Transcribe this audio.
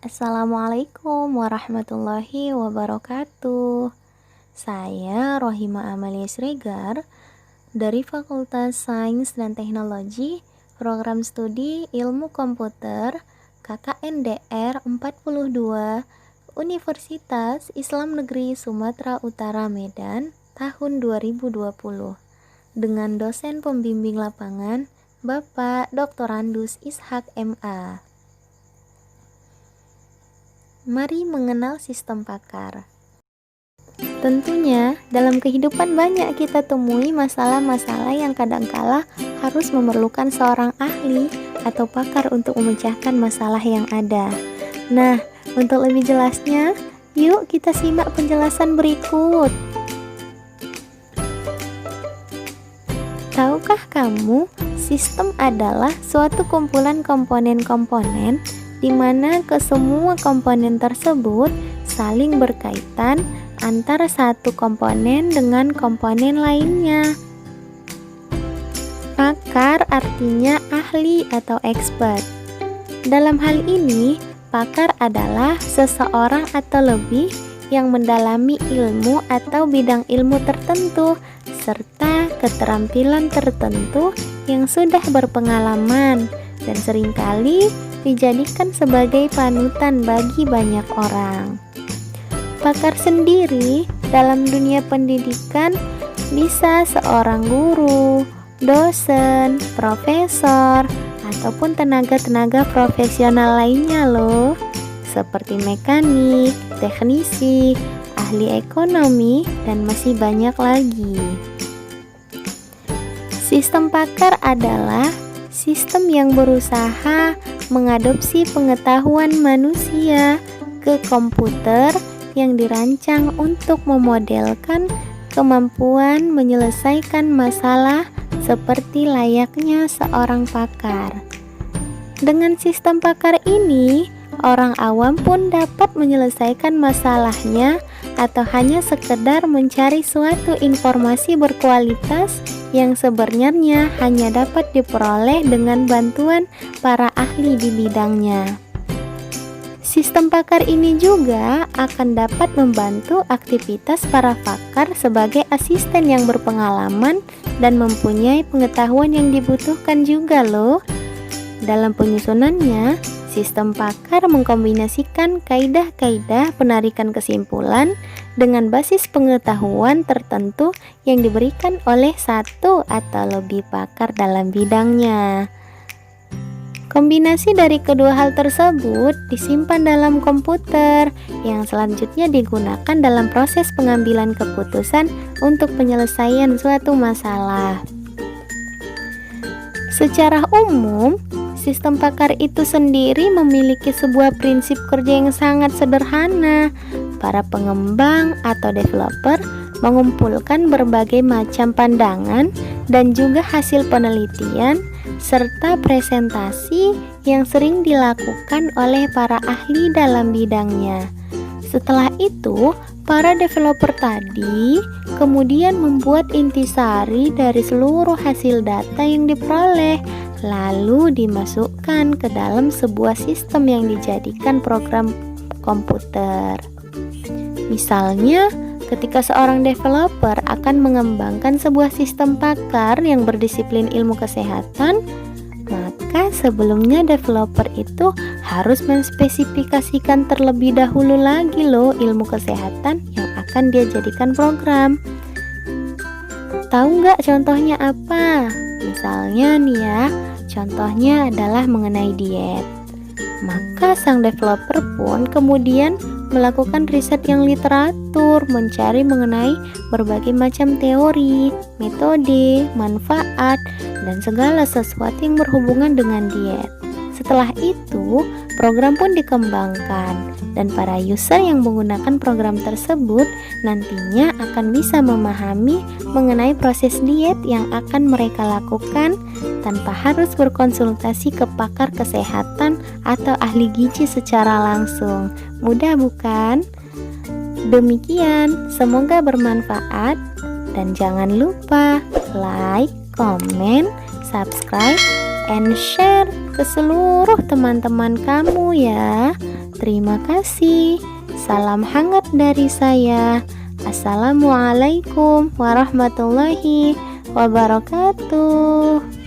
Assalamualaikum warahmatullahi wabarakatuh. Saya Rohima Amalia Sregar dari Fakultas Sains dan Teknologi, Program Studi Ilmu Komputer, KKNDR 42, Universitas Islam Negeri Sumatera Utara Medan, tahun 2020, dengan dosen pembimbing lapangan, Bapak Dr. Andus Ishak MA. Mari mengenal sistem pakar. Tentunya, dalam kehidupan banyak kita temui masalah-masalah yang kadangkala harus memerlukan seorang ahli atau pakar untuk memecahkan masalah yang ada. Nah, untuk lebih jelasnya, yuk kita simak penjelasan berikut. Tahukah kamu, sistem adalah suatu kumpulan komponen-komponen di mana kesemua komponen tersebut saling berkaitan antara satu komponen dengan komponen lainnya. Pakar artinya ahli atau expert. Dalam hal ini, pakar adalah seseorang atau lebih yang mendalami ilmu atau bidang ilmu tertentu serta keterampilan tertentu yang sudah berpengalaman dan seringkali dijadikan sebagai panutan bagi banyak orang. Pakar sendiri dalam dunia pendidikan bisa seorang guru, dosen, profesor, ataupun tenaga-tenaga profesional lainnya loh, seperti mekanik, teknisi, ahli ekonomi, dan masih banyak lagi. Sistem pakar adalah sistem yang berusaha mengadopsi pengetahuan manusia ke komputer yang dirancang untuk memodelkan kemampuan menyelesaikan masalah seperti layaknya seorang pakar. Dengan sistem pakar ini, orang awam pun dapat menyelesaikan masalahnya atau hanya sekedar mencari suatu informasi berkualitas yang sebenarnya hanya dapat diperoleh dengan bantuan para ahli di bidangnya. Sistem pakar ini juga akan dapat membantu aktivitas para pakar sebagai asisten yang berpengalaman dan mempunyai pengetahuan yang dibutuhkan juga loh. Dalam penyusunannya, sistem pakar mengkombinasikan kaidah-kaidah penarikan kesimpulan dengan basis pengetahuan tertentu yang diberikan oleh satu atau lebih pakar dalam bidangnya. Kombinasi dari kedua hal tersebut disimpan dalam komputer yang selanjutnya digunakan dalam proses pengambilan keputusan untuk penyelesaian suatu masalah. Secara umum, sistem pakar itu sendiri memiliki sebuah prinsip kerja yang sangat sederhana. Para pengembang atau developer mengumpulkan berbagai macam pandangan dan juga hasil penelitian serta presentasi yang sering dilakukan oleh para ahli dalam bidangnya. Setelah itu, para developer tadi kemudian membuat intisari dari seluruh hasil data yang diperoleh, lalu dimasukkan ke dalam sebuah sistem yang dijadikan program komputer. Misalnya, ketika seorang developer akan mengembangkan sebuah sistem pakar yang berdisiplin ilmu kesehatan, maka sebelumnya developer itu harus menspesifikasikan terlebih dahulu lagi loh ilmu kesehatan yang akan dia jadikan program. Tahu nggak contohnya apa? Misalnya nih ya, contohnya adalah mengenai diet. Maka sang developer pun kemudian melakukan riset yang literatur, mencari mengenai berbagai macam teori, metode, manfaat, dan segala sesuatu yang berhubungan dengan diet. Setelah itu, program pun dikembangkan dan para user yang menggunakan program tersebut nantinya akan bisa memahami mengenai proses diet yang akan mereka lakukan tanpa harus berkonsultasi ke pakar kesehatan atau ahli gizi secara langsung. Mudah bukan? Demikian, semoga bermanfaat dan jangan lupa like, comment, subscribe, and share ke seluruh teman-teman kamu ya. Terima kasih. Salam hangat dari saya. Assalamualaikum warahmatullahi wabarakatuh.